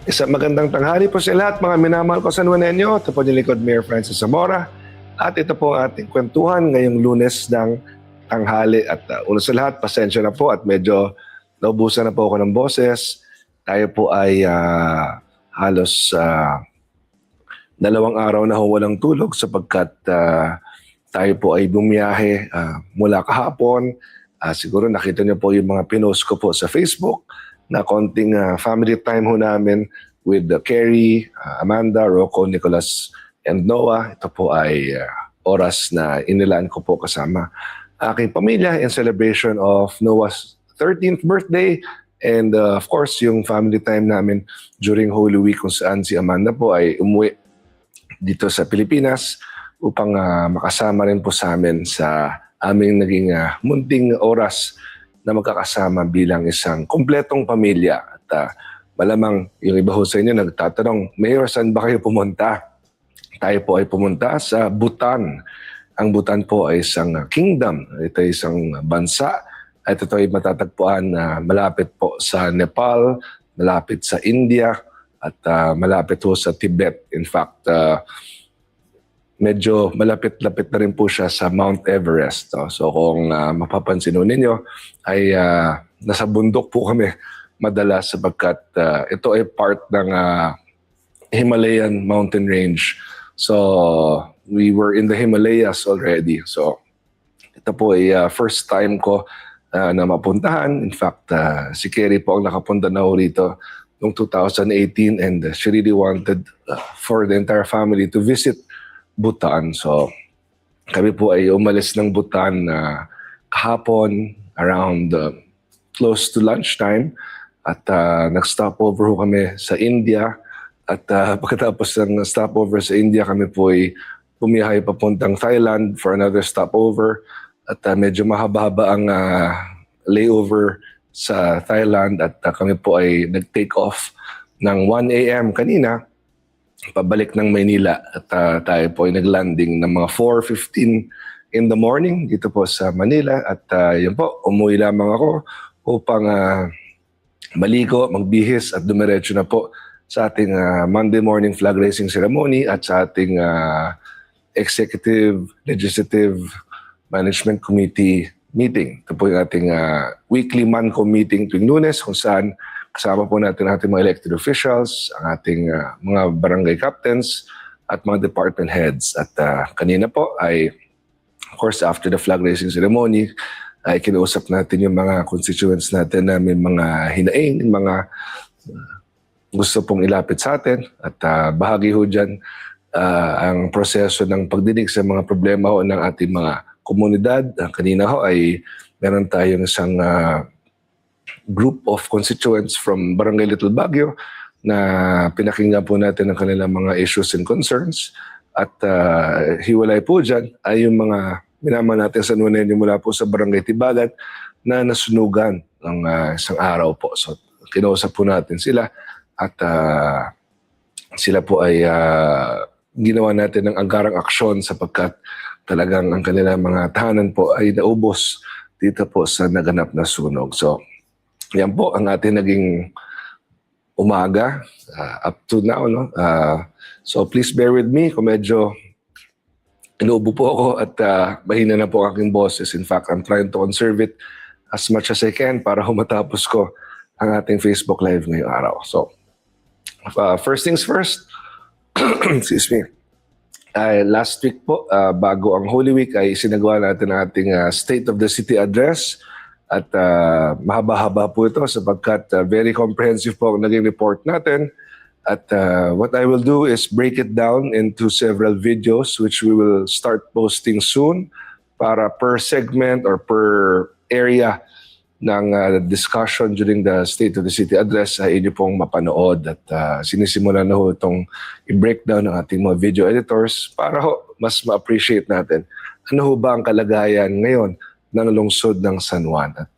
Isang magandang tanghali po sa lahat, mga minamahal ko sa Nuenenyo. Ito po yung likod Mayor Francis Zamora. At ito po ang ating kwentuhan ngayong Lunes ng tanghali. At una sa lahat, pasensya na po at medyo naubusan na po ako ng boses. Tayo po ay halos 2 araw na walang tulog sapagkat tayo po ay bumiyahe mula kahapon. Siguro nakita niyo po yung mga pinost ko po sa Facebook na konting family time ho namin with Kerry, Amanda, Rocco, Nicholas, and Noah. Ito po ay oras na inilaan ko po kasama aking pamilya in celebration of Noah's 13th birthday and of course yung family time namin during Holy Week kung saan si Amanda po ay umuwi dito sa Pilipinas upang makasama rin po sa amin sa aming naging munting oras na magkakasama bilang isang kumpletong pamilya. At malamang yung iba ho sa inyo nagtatanong, Mayor, saan ba kayo pumunta? Tayo po ay pumunta sa Bhutan. Ang Bhutan po ay isang kingdom. Ito ay isang bansa. At ito ay matatagpuan malapit po sa Nepal, malapit sa India, at malapit po sa Tibet. In fact, medyo malapit-lapit na rin po siya sa Mount Everest. So kung mapapansin ninyo, ay nasa bundok po kami madalas sapagkat ito ay part ng Himalayan mountain range. So we were in the Himalayas already. So ito po ay first time ko na mapuntahan. In fact, si Kerry po ang nakapunta na rito noong 2018 and she really wanted for the entire family to visit Bhutan. So kami po ay umalis ng Bhutan kahapon around close to lunchtime at nag-stopover ho kami sa India at pagkatapos ng stopover sa India kami po ay bumiyahe papuntang Thailand for another stopover at medyo mahaba-haba ang layover sa Thailand at kami po ay nag-take off ng 1 a.m. kanina pabalik ng Maynila at tayo po ay naglanding ng mga 4:15 in the morning dito po sa Manila at yun po, umuwi lamang ako upang maligo, magbihis at dumiretso na po sa ating Monday morning flag raising ceremony at sa ating Executive Legislative Management Committee meeting. Ito po yung ating weekly MANCO meeting tuwing Lunes kung saan kasama po natin ang ating mga elected officials, ang ating mga barangay captains at mga department heads. At kanina po ay, of course, after the flag raising ceremony, ay kinausap natin yung mga constituents natin na may mga hinaing, mga gusto pong ilapit sa atin. At bahagi ho dyan ang proseso ng pagdinig sa mga problema ho ng ating mga komunidad. Kanina ho ay meron tayong isang group of constituents from Barangay Little Baguio na pinakinggan po natin ang kanilang mga issues and concerns at hiwalay po dyan ay yung mga minamahal natin sa Nuenenyo mula po sa Barangay Tibagat na nasunugan ng isang araw po. So kinausap po natin sila at sila po ay ginawa natin ng agarang aksyon sapagkat talagang ang kanilang mga tahanan po ay naubos dito po sa naganap na sunog. So yan po ang ating naging umaga up to now. No? So please bear with me kung medyo inuubo po ako at mahina na po ang aking boses. In fact, I'm trying to conserve it as much as I can para matapos ko ang ating Facebook Live ngayong araw. So first things first, excuse me. Last week po, bago ang Holy Week ay sinagawa natin ang ating State of the City Address. At mahaba-haba po ito sapagkat very comprehensive po ang naging report natin. At what I will do is break it down into several videos which we will start posting soon para per segment or per area ng discussion during the State of the City Address ay inyo pong mapanood. At sinisimulan na ho itong i-breakdown ng ating mga video editors para ho mas ma-appreciate natin ano ho ba ang kalagayan ngayon ng lungsod ng San Juan. At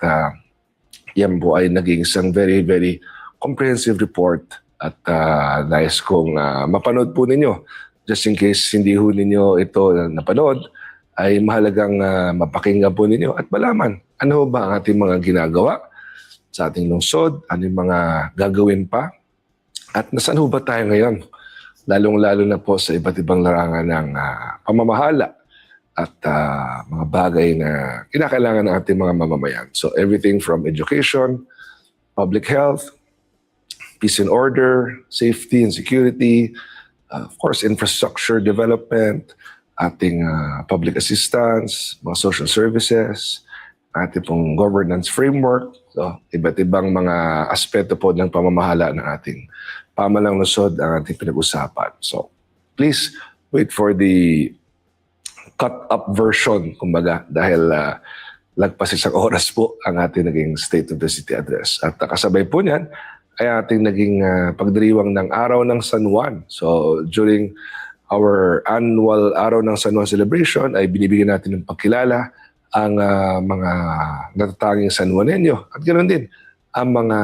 yan po ay naging isang very, very comprehensive report at nais kong mapanood po ninyo. Just in case hindi ho ninyo ito napanood, ay mahalagang mapakinggan po ninyo at malaman ano ba ang ating mga ginagawa sa ating lungsod, ano yung mga gagawin pa At nasaan ho ba tayo ngayon? Lalong-lalo na po sa iba't ibang larangan ng pamamahala at mga bagay na kinakailangan ng ating mga mamamayan. So everything from education, public health, peace and order, safety and security, of course, infrastructure development, ating public assistance, mga social services, ating pong governance framework, so, iba't ibang mga aspeto po ng pamamahala ng ating pamalang lungsod ang ating pinag-usapan. So, please wait for the cut-up version, kumbaga, dahil lagpas isang oras po ang ating naging State of the City Address. At kasabay po niyan ay ating naging pagdiriwang ng Araw ng San Juan. So, during our annual Araw ng San Juan celebration ay binibigyan natin ng pagkilala ang mga natatanging San Juanenyo at ganoon din ang mga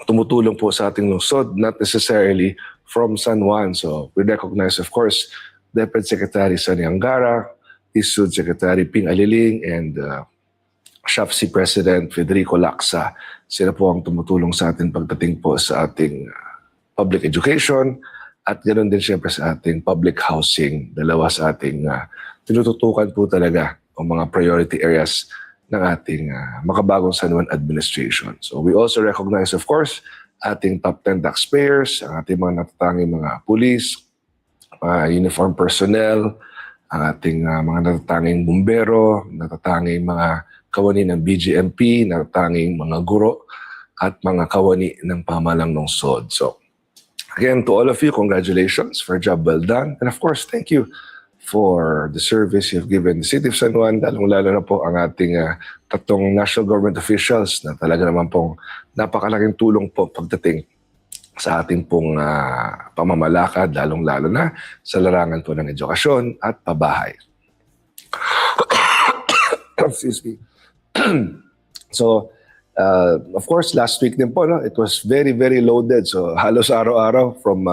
tumutulong po sa ating lungsod, not necessarily from San Juan. So we recognize, of course, Deputy Secretary Sonny Angara, ISUD Secretary Ping Aliling, and SHAFC President Federico Lacsa. Sila po ang tumutulong sa atin pagdating po sa ating public education at ganoon din siyempre sa ating public housing. Dalawa sa ating tinututukan po talaga ang mga priority areas ng ating makabagong San Juan administration. So we also recognize, of course, ating top 10 taxpayers, ang ating mga natatanging mga pulis, uniform personnel, ang ating mga natatanging bumbero, natatanging mga kawani ng BGMP, natatanging mga guro, at mga kawani ng pamalang lungsod. So again, to all of you, congratulations for a job well done. And of course, thank you for the service you've given the City of San Juan, lalong-lalo na po ang ating tatlong national government officials na talaga naman pong napakalaking tulong po pagdating sa ating pong pamamalakad, lalong-lalo na sa larangan po ng edukasyon at pabahay. Excuse me. So, of course, last week din po, no, it was very, very loaded. So, halos araw-araw from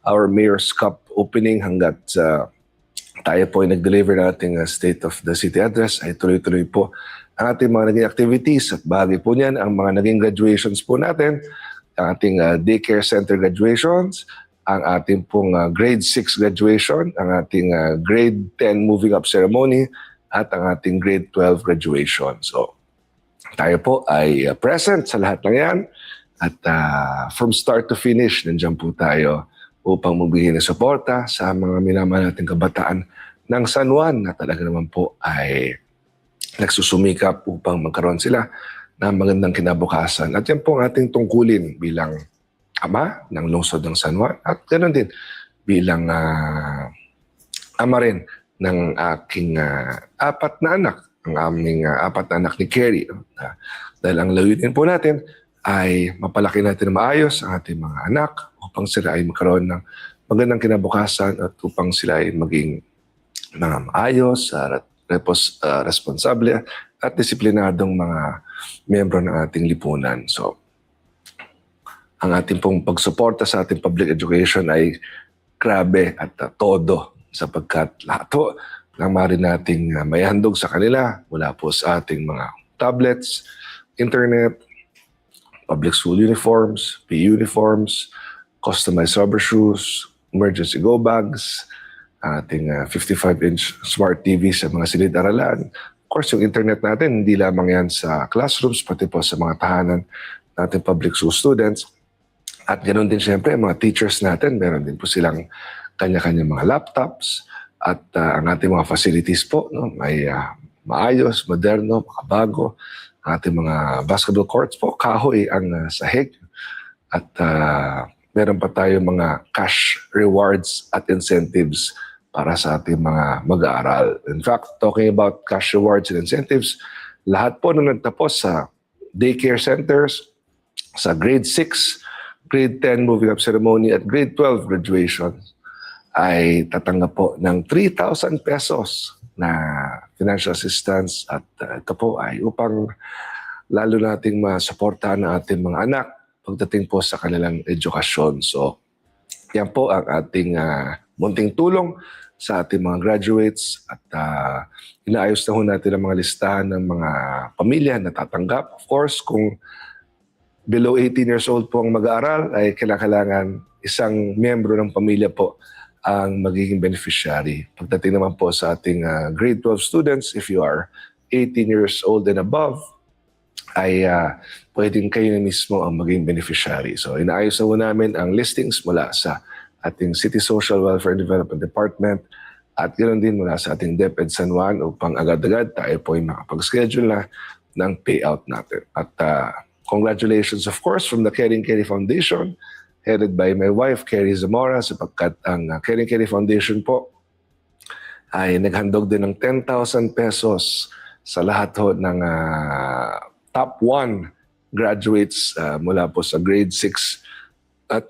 our Mayor's Cup opening hanggat tayo po ay nag-deliver ng ating State of the City Address, ay tuloy-tuloy po ang ating mga naging activities at bahagi po niyan ang mga naging graduations po natin, ang ating daycare center graduations, ang ating pong grade 6 graduation, ang ating grade 10 moving up ceremony, at ang ating grade 12 graduation. So, tayo po ay present sa lahat ng yan at from start to finish, nandiyan po tayo upang magbigay ng suporta sa mga minamahal nating kabataan ng San Juan na talaga naman po ay nagsusumikap upang magkaroon sila ng magandang kinabukasan. At yan po ang ating tungkulin bilang ama ng lungsod ng San Juan at ganoon din bilang ama rin ng aking apat na anak, ang aming apat na anak ni Kerry. Dahil ang layunin po natin ay mapalaki natin na maayos ang ating mga anak upang sila ay magkaroon ng magandang kinabukasan at upang sila ay maging mga maayos, responsable at disiplinadong mga miyembro ng ating lipunan. So, ang ating pong pagsuporta sa ating public education ay grabe at todo sapagkat lahat po ng maaari nating maihandog sa kanila mula po sa ating mga tablets, internet, public school uniforms, PE uniforms, customized rubber shoes, emergency go bags, ating 55-inch smart TV sa mga silid-aralan. Of course, yung internet natin, hindi lamang yan sa classrooms, pati po sa mga tahanan natin public school students. At ganoon din siyempre, mga teachers natin, meron din po silang kanya-kanya mga laptops at ang ating mga facilities po, no, may maayos, moderno, makabago. Ang ating mga basketball courts po, kahoy ang sahig. At meron pa tayo mga cash rewards at incentives para sa ating mga mag-aaral. In fact, talking about cash rewards and incentives, lahat po na nagtapos sa daycare centers, sa grade 6, grade 10 moving up ceremony at grade 12 graduation ay tatanggap po ng 3,000 pesos na financial assistance at ito po ay upang lalo nating masuportahan ang ating mga anak pagdating po sa kanilang edukasyon. So, yan po ang ating munting tulong sa ating mga graduates at inaayos na ho natin ang mga listahan ng mga pamilya na tatanggap. Of course, kung below 18 years old po ang mag-aaral, ay kailangan isang miyembro ng pamilya po ang magiging beneficiary. Pagdating naman po sa ating grade 12 students, if you are 18 years old and above, ay pwedeng kayo na mismo ang maging beneficiary. So inaayos na po namin ang listings mula sa ating City Social Welfare and Development Department at ganoon din mula sa ating DepEd San Juan upang agad-agad tayo po ay makapag-schedule na ng payout natin. At congratulations of course from the Caring Carry Foundation headed by my wife, Carrie Zamora, sapagkat ang Caring Carry Foundation po ay naghandog din ng 10,000 pesos sa lahat ho ng top 1 graduates mula po sa grade 6 at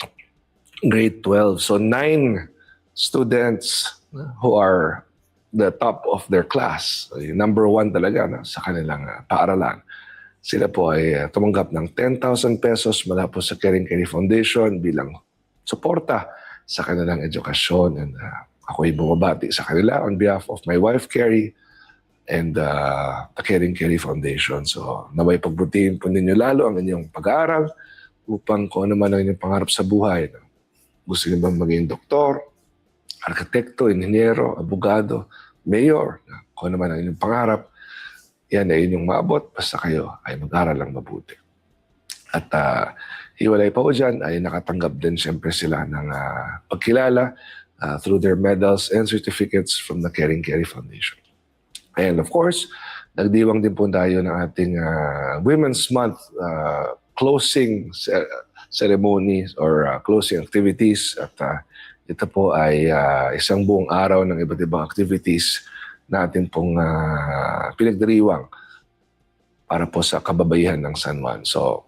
grade 12. So 9 students who are the top of their class, number 1 talaga sa kanilang paaralan. Sila po ay tumanggap ng 10,000 pesos mula po sa Caring Carry Foundation bilang suporta sa kanilang edukasyon. And ako ay bumabati sa kanila on behalf of my wife, Carrie, and the Caring Carry Foundation. So naway pagbutihin po ninyo lalo ang inyong pag-aaral upang kung ano man ang inyong pangarap sa buhay. Gusto niyo bang maging doktor, arkitekto, inhinyero, abogado, mayor, kung ano man ang inyong pangarap, yan ay inyong maabot basta kayo ay mag-aral lang mabuti. At hiwalay pa po dyan ay nakatanggap din siyempre sila ng pagkilala through their medals and certificates from the Caring Carry Foundation. And of course, nagdiwang din po tayo ng ating Women's Month closing ceremony or closing activities. At ito po ay isang buong araw ng iba't ibang activities natin pong pinagdiriwang para po sa kababaihan ng San Juan. So,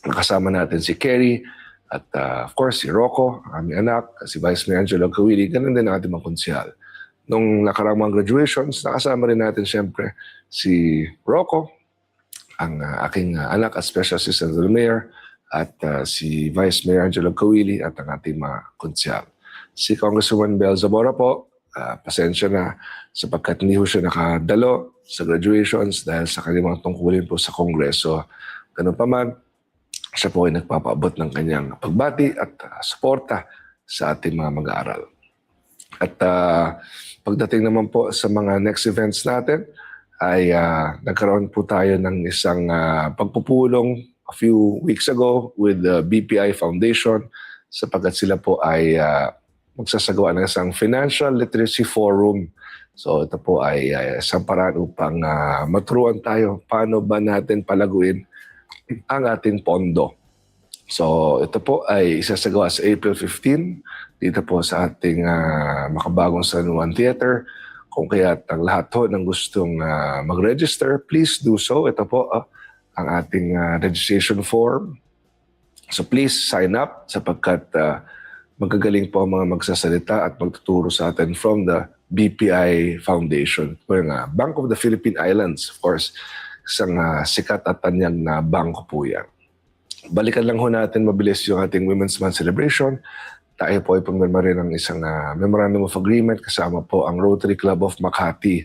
nakasama natin si Kerry at of course si Rocco, ang aming anak, si Vice Mayor Angelo Kawili, ganun din ang ating mga konsyal. Nung nakaraang mga graduations, nakasama rin natin siyempre si Rocco, ang aking anak at Special Assistant to the Mayor, at si Vice Mayor Angelo Kawili at ang ating mga konsyal. Si Congresswoman Bel Zamora po, pasensya na sapagkat hindi ho siya nakadalo sa graduations dahil sa kanyang mga tungkulin po sa Kongreso. Ganun pa man, siya po ay nagpapaabot ng kanyang pagbati at suporta sa ating mga mag-aaral. At pagdating naman po sa mga next events natin, ay nagkaroon po tayo ng isang pagpupulong a few weeks ago with the BPI Foundation sapagkat sila po ay magsasagawa ng isang Financial Literacy Forum. So ito po ay isang paraan upang maturuan tayo paano ba natin palaguin ang ating pondo. So ito po ay isasagawa sa April 15 dito po sa ating makabagong San Juan Theater. Kung kaya ang lahat ho ng gustong mag-register, please do so. Ito po ang ating registration form. So please sign up sapagkat magagaling po ang mga magsasalita at magtuturo sa atin from the BPI Foundation. Yung Bank of the Philippine Islands, of course, isang sikat at tanyag na bangko po yan. Balikan lang ho natin mabilis yung ating Women's Month celebration. Tayo po ay pumirma rin ng isang Memorandum of Agreement kasama po ang Rotary Club of Makati.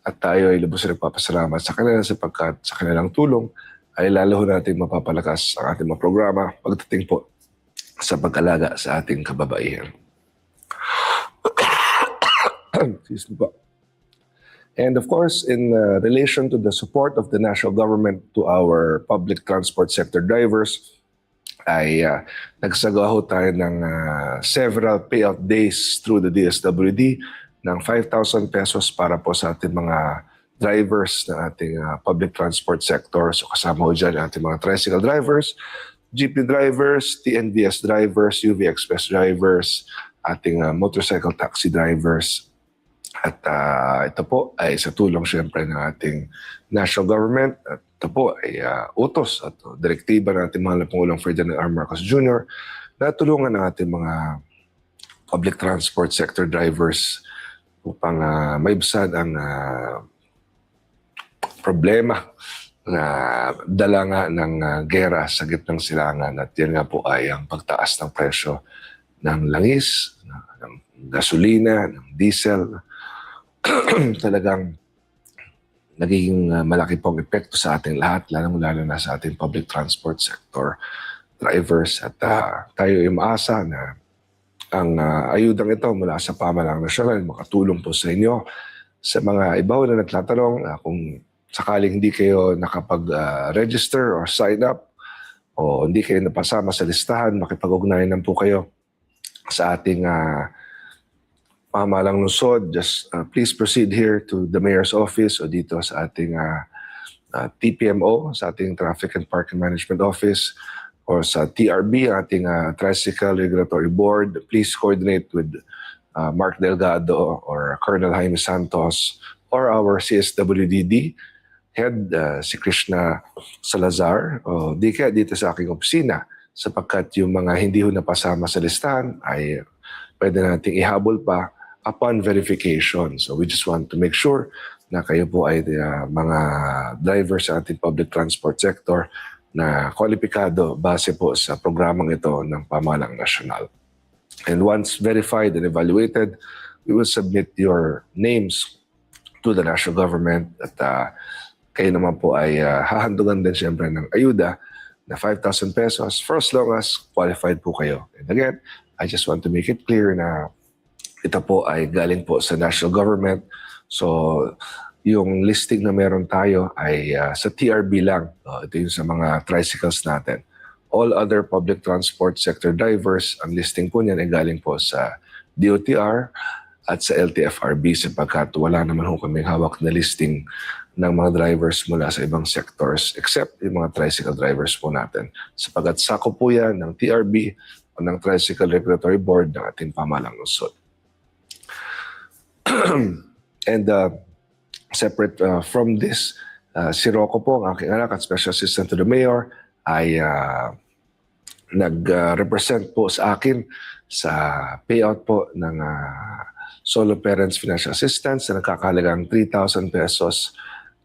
At tayo ay lubos na nagpapasalamat sa kanila sapagkat sa kanilang tulong ay lalo ho natin mapapalakas ang ating mga programa pagdating po sa pag-alaga sa ating kababaihan. Excuse me po. And of course, in relation to the support of the national government to our public transport sector drivers, ay nagsagawa ho tayo ng several payout days through the DSWD ng 5,000 pesos para po sa ating mga drivers ng ating public transport sector. So kasama ho dyan ating mga tricycle drivers, jeepney drivers, TNVS drivers, UV Express drivers, ating motorcycle taxi drivers. At ito po ay sa tulong siyempre ng ating national government. At ito po ay utos at direktiba ng ating mahal na Pangulong Ferdinand R. Marcos Jr. na tulungan ng ating mga public transport sector drivers upang maibsan ang problema na dala nga ng gera sa gitnang silangan. At yan nga po ay ang pagtaas ng presyo ng langis, ng gasolina, ng diesel. Talagang nagiging malaki pong epekto sa ating lahat, lalo na sa ating public transport sector drivers. At tayo ay maasa na ang ayudang ito mula sa pamahalang nasyonal makatulong po sa inyo. Sa mga ibaw na nagtatanong kung sakaling hindi kayo nakapag-register or sign up o hindi kayo napasama sa listahan, makipag-ugnayan lang po kayo sa ating pamahalang lungsod. Just please proceed here to the mayor's office o dito sa ating TPMO, sa ating Traffic and Parking Management Office, or sa TRB, ating Tricycle Regulatory Board. Please coordinate with Mark Delgado or Colonel Jaime Santos or our CSWDD head, si Krishna Salazar, o di kaya dito sa aking opisina, sapagkat yung mga hindi ho napasama sa listahan ay pwede nating ihabol pa upon verification. So we just want to make sure na kayo po ay mga drivers sa ating public transport sector na kwalipikado base po sa programang ito ng pamahalang nasyonal. And once verified and evaluated, we will submit your names to the national government at kayo naman po ay hahandugan din siyempre ng ayuda na 5,000 pesos for as long as qualified po kayo. And again, I just want to make it clear na ito po ay galing po sa national government. So yung listing na meron tayo ay sa TRB lang. Ito yung sa mga tricycles natin. All other public transport sector drivers, ang listing po niyan ay galing po sa DOTR at sa LTFRB sapagkat wala naman ho kaming hawak na listing ng mga drivers mula sa ibang sectors except yung mga tricycle drivers po natin. Sapagkat sako po yan ng TRB o ng Tricycle Regulatory Board ng ating pamahalang lungsod. And separate from this, si Rocco po, ang aking anak at Special Assistant to the Mayor, ay nag-represent po sa akin sa payout po ng Solo Parents Financial Assistance na nagkakahalagang 3,000 pesos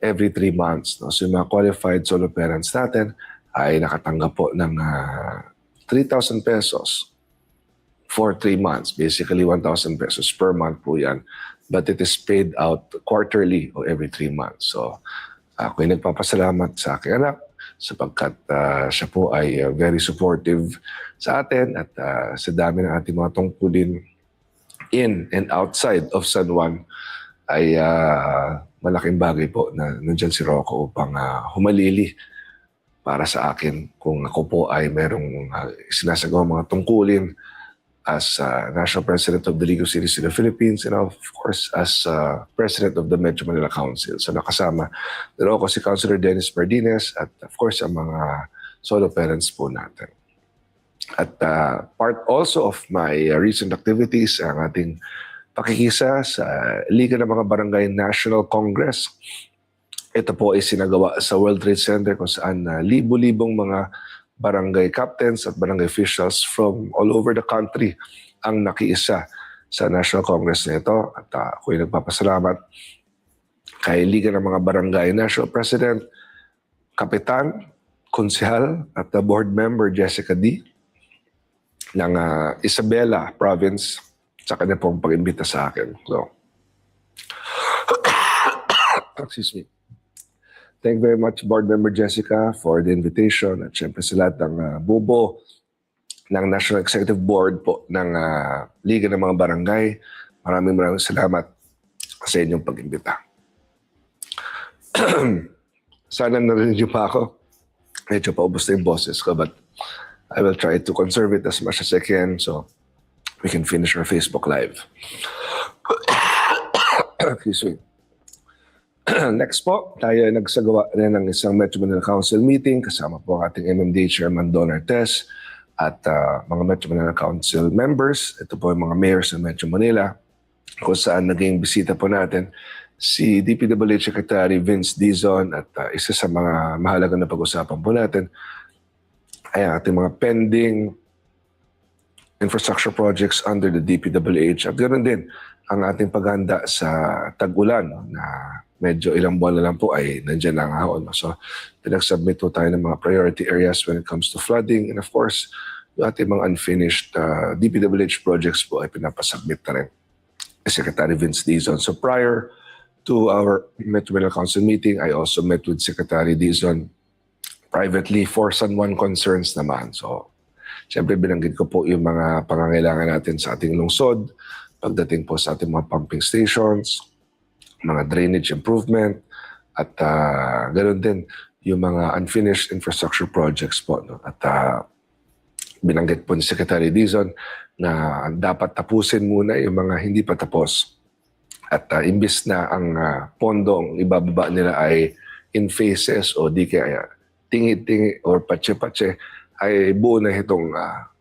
every 3 months. No? So yung mga qualified solo parents natin ay nakatanggap po ng 3,000 pesos for 3 months. Basically, 1,000 pesos per month po yan. But it is paid out quarterly o every 3 months. So ako ay nagpapasalamat sa aking anak sapagkat siya po ay very supportive sa atin at sa dami ng ating mga tungkulin in and outside of San Juan ay malaking bagay po na nandyan si Rocco upang humalili para sa akin kung ako po ay merong sinasagawa mga tungkulin as National President of the League of Cities in the Philippines and of course as President of the Metro Manila Council. So nakasama din ako si Councilor Dennis Martinez at of course ang mga solo parents po natin. At part also of my recent activities ang ating pakikisa sa Liga ng mga Barangay National Congress. Ito po ay sinagawa sa World Trade Center kung saan libo-libong mga barangay captains at barangay officials from all over the country ang nakiisa sa National Congress na ito. At ako'y nagpapasalamat kay Liga ng mga Barangay National President, Kapitan, Konsehal at the Board Member Jessica D. ng Isabela Province sa kanya pong pag-imbita sa akin. So, excuse me. Thank you very much, Board Member Jessica, for the invitation at syempre sa lahat ng bubo ng National Executive Board po ng Liga ng mga Barangay. Maraming salamat sa inyong pag-imbita. Sana narinig niyo pa ako. Medyo paubos na yung boses ko, but I will try to conserve it as much as I can so we can finish our Facebook Live. Excuse me. Next po, tayo ay nagsagawa rin ng isang Metro Manila Council meeting kasama po ang ating MMDA Chairman Don Artes at mga Metro Manila Council members. Ito po yung mga mayors ng Metro Manila kung saan naging bisita po natin si DPWH Secretary Vince Dizon at isa sa mga mahalagang na pag-usapan po natin ay ating mga pending infrastructure projects under the DPWH at ganoon din ang ating paghanda sa tag-ulan na medyo ilang buwan na lang po ay nandiyan lang hahon. So, pinag-submit po tayo ng mga priority areas when it comes to flooding and of course, yung ating mga unfinished DPWH projects po ay pinapasubmit na rin Secretary Vince Dizon. So, prior to our Metro Manila Council meeting, I also met with Secretary Dizon privately for San Juan concerns naman. So, siyempre binanggit ko po yung mga pangangailangan natin sa ating lungsod, pagdating po sa ating mga pumping stations, mga drainage improvement, at ganoon din yung mga unfinished infrastructure projects po. No? At binanggit po ni Secretary Dizon na dapat tapusin muna yung mga hindi pa tapos. At imbis na ang pondong ibababa nila ay in phases o di kaya tingi-tingi or patse-patse, ay buo na itong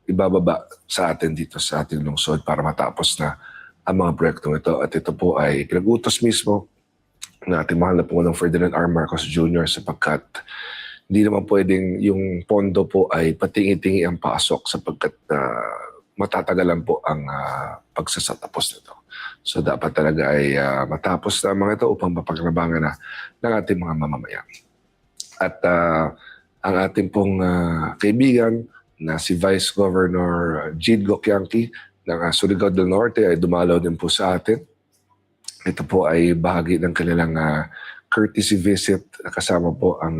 ibababa sa atin dito sa ating lungsod para matapos na ang mga proyektong ito. At ito po ay pinag-utos mismo na ating mahal na Pangulong Ferdinand R. Marcos Jr. sapagkat hindi naman pwedeng yung pondo po ay patingi-tingi ang pasok sapagkat matatagalan po ang pagsasatapos nito. So dapat talaga ay matapos na mga ito upang mapaglabangan na ng ating mga mamamayan. At ang ating pong kaibigan na si Vice Governor Jid Goquianqui ng Surigao del Norte ay dumalaw din po sa atin. Ito po ay bahagi ng kanilang courtesy visit kasama po ang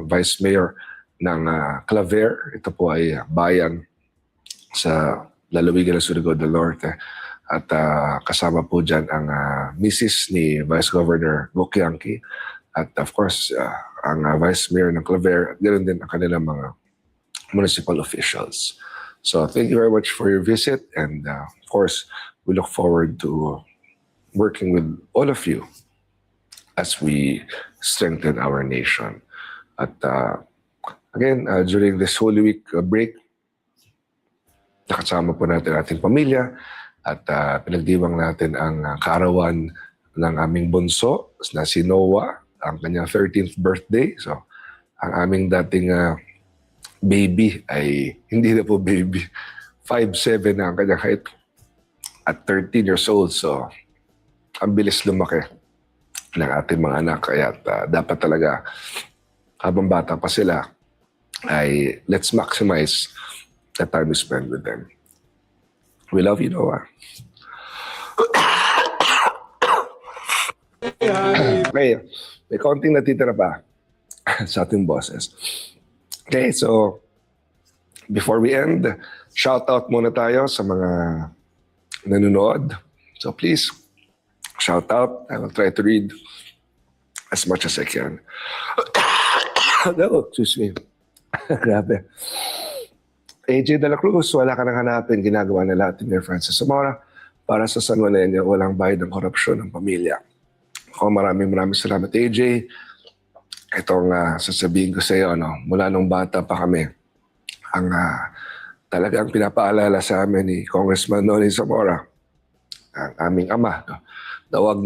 Vice Mayor ng Claver. Ito po ay bayan sa lalawigan ng Surigao del Norte. At kasama po dyan ang Mrs. ni Vice Governor Goquianqui at of course ang Vice Mayor ng Claver at ganoon din ang kanilang mga municipal officials. So thank you very much for your visit and of course we look forward to working with all of you as we strengthen our nation. At again, during this Holy Week break, nakasama po natin ating pamilya at pinagdiwang natin ang kaarawan ng aming bunso na si Noah, ang kanyang 13th birthday. So, ang aming dating baby ay hindi na po baby. 5'7" na ang kanyang height at 13 years old. So, ang bilis lumaki ng ating mga anak. Kaya dapat talaga habang bata pa sila ay let's maximize the time we spend with them. We love you, Noah. Okay, may konting natitira pa sa ating bosses. Okay, so before we end, shout out muna tayo sa mga nanonood. So please, shout out. I will try to read as much as I can. No, excuse me. Grabe. AJ De La Cruz, wala ka nang hanapin, ginagawa na lahat ni Mayor Francis Zamora para sa San Juanenyo, walang bayad ng korupsyon ng pamilya. Ako, maraming salamat AJ. Itong sasabihin ko sa iyo, no, mula nung bata pa kami, ang talagang pinapaalala sa amin ni Congressman Noni Zamora, ang aming ama, no, na wag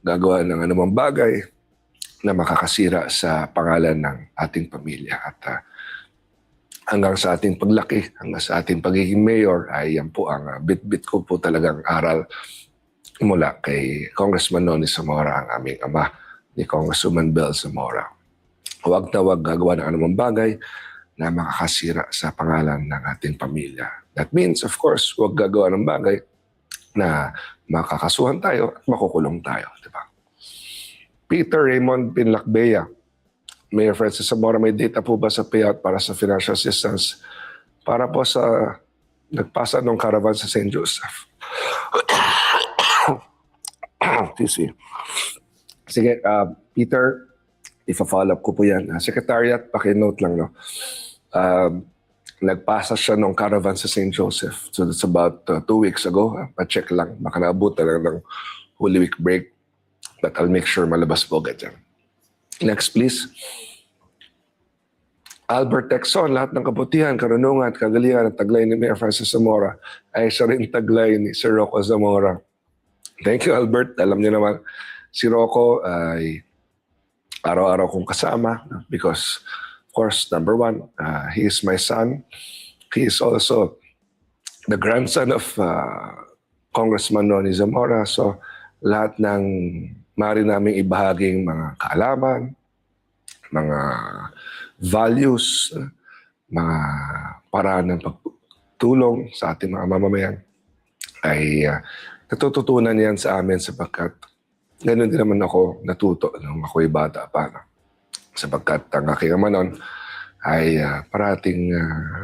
gagawa ng anumang bagay na makakasira sa pangalan ng ating pamilya. At hanggang sa ating paglaki, hanggang sa ating pagiging mayor, ay yan po ang bit-bit ko po talagang aral mula kay Congressman Noni Zamora, ang aming ama, ni Congresswoman Bel Zamora. Huwag na huwag gagawa ng anumang bagay na makakasira sa pangalan ng ating pamilya. That means, of course, huwag gagawa ng bagay na makakasuhan tayo at makukulong tayo. Diba? Peter Raymond Pinlacbea, Mayor Francis Zamora, may data po ba sa payout para sa financial assistance para po sa nagpasa ng caravan sa St. Joseph? Excuse me. Sige, Peter, ipa-follow up ko po yan. Secretariat, paki-note lang, no? Nagpasa siya ng caravan sa St. Joseph. So that's about 2 weeks ago. Pa-check lang. Baka naabot na lang ng Holy Week break. But I'll make sure malabas po agad yan. Next, please. Albert Texon, lahat ng kabutihan, karunungan at kagalingan at taglay ni Mayor Francis Zamora ay siya rin taglay ni Sir Rocco Zamora. Thank you, Albert. Alam niyo naman, si Rocco ay araw-araw kong kasama because, of course, number one, he is my son. He is also the grandson of Congressman Noni Zamora. So, lahat ng maaari naming ibahaging mga kaalaman, mga values, mga paraan ng pagtulong sa ating mga mamamayan ay natututunan yan sa amin sapagkat Ganun din naman ako natuto nung ako'y bata pa. No? Sapagkat ang aking ama noon ay parating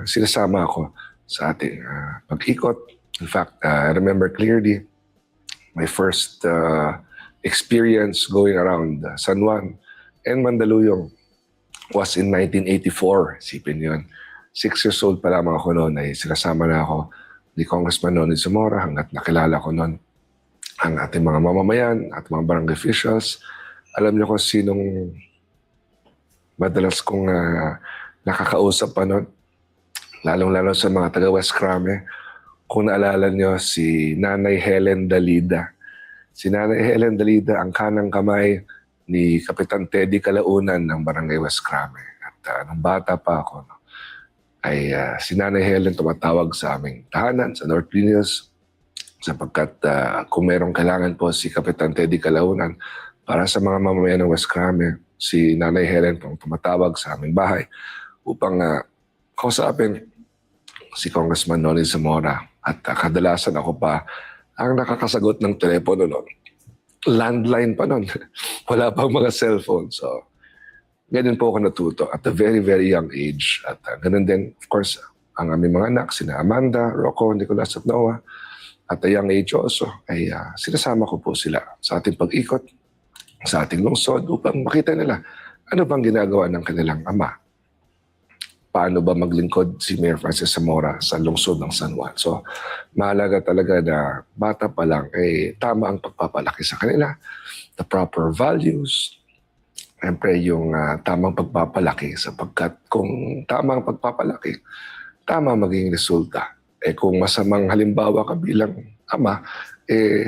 sinasama ako sa ating pag-ikot. In fact, I remember clearly my first experience going around San Juan and Mandaluyong was in 1984. Sipin yun. 6 years old pa lamang ako noon ay sinasama na ako ni Congressman Nonny Zamora hanggat nakilala ko noon ang ating mga mamamayan at mga barangay officials. Alam niyo kung sinong madalas kong nakakausap pa noon, lalong-lalo sa mga taga West Crame. Kung naalala niyo, si Nanay Helen Dalida. Si Nanay Helen Dalida, ang kanang kamay ni Kapitan Teddy Calaunan ng Barangay West Crame. At nung bata pa ako, no, ay si Nanay Helen tumatawag sa aming tahanan sa North Piñas sapagkat kung merong kailangan po si Kapitan Teddy Calaunan para sa mga mamamayan ng West Crame, si Nanay Helen pong tumatawag sa aming bahay upang kausapin si Congressman Nonny Zamora. At kadalasan ako pa ang nakakasagot ng telepono noon. Landline pa noon. Wala pang mga cellphone. So, ganun po ako natuto at a very, very young age. At ganun din, of course, ang aming mga anak, sina Amanda, Rocco, Nicolas at Noah. At a young age also, ay sinasama ko po sila sa ating pag-ikot, sa ating lungsod upang makita nila ano bang ginagawa ng kanilang ama. Paano ba maglingkod si Mayor Francis Zamora sa lungsod ng San Juan. So, mahalaga talaga na bata pa lang, tama ang pagpapalaki sa kanila, the proper values, siyempre yung tamang pagpapalaki sapagkat kung tama ang pagpapalaki, tama maging resulta. Kung masamang halimbawa ka bilang ama,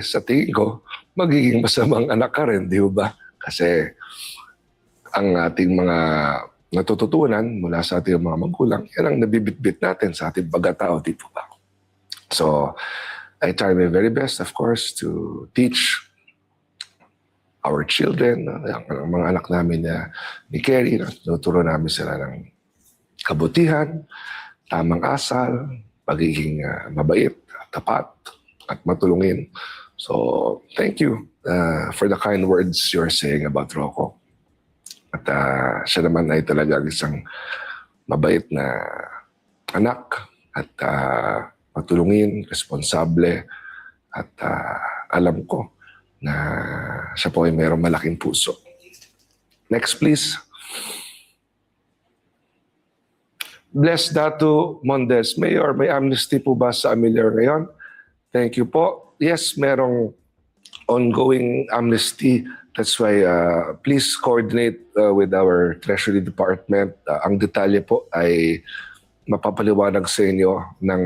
sa tingin ko, magiging masamang anak ka rin, di ba? Kasi ang ating mga natututunan mula sa ating mga magulang, yan ang nabibitbit natin sa ating pagkatao, di po ba? So, I try my very best, of course, to teach our children, ang mga anak namin ni Kerry, tuturo namin sila ng kabutihan, tamang asal, pagiging mabait, tapat, at matulungin. So, thank you for the kind words you're saying about Rocco. At siya naman ay talagang isang mabait na anak at matulungin, responsable at alam ko na siya po ay mayroong malaking puso. Next please. Bless Dato Mondes. Mayor, may amnesty po ba sa Amilyar ngayon? Thank you po. Yes, merong ongoing amnesty. That's why please coordinate with our Treasury Department. Ang detalye po ay mapapaliwanag sa inyo ng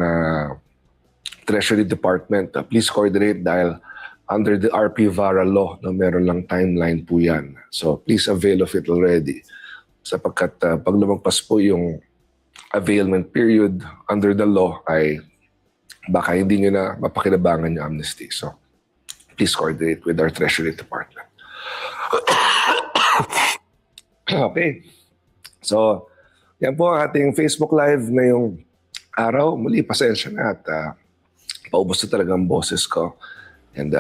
Treasury Department. Please coordinate dahil under the RP Vara law, no, meron lang timeline po yan. So please avail of it already. Sapagkat pag lumagpas po yung availment period under the law ay baka hindi nyo na mapakinabangan yung amnesty. So please coordinate with our Treasury Department. Okay. So, yan po ang ating Facebook Live ngayong araw. Muli, pasensya na at paubos na talaga ang boses ko. And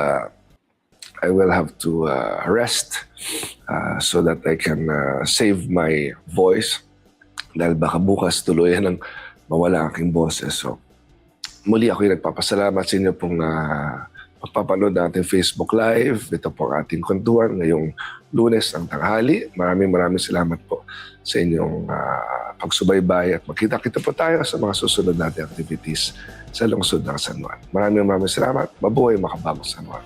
I will have to rest so that I can save my voice. Dahil baka bukas tuluyan ng mawala aking boses. So, muli ako yung nagpapasalamat sa inyo pong pagpapanood ng ating Facebook Live. Ito po ang ating kwentuhan ngayong Lunes ng tanghali. Maraming salamat po sa inyong pagsubaybay at magkita-kita po tayo sa mga susunod nating activities sa lungsod ng San Juan. Maraming salamat. Mabuhay makabagong San Juan.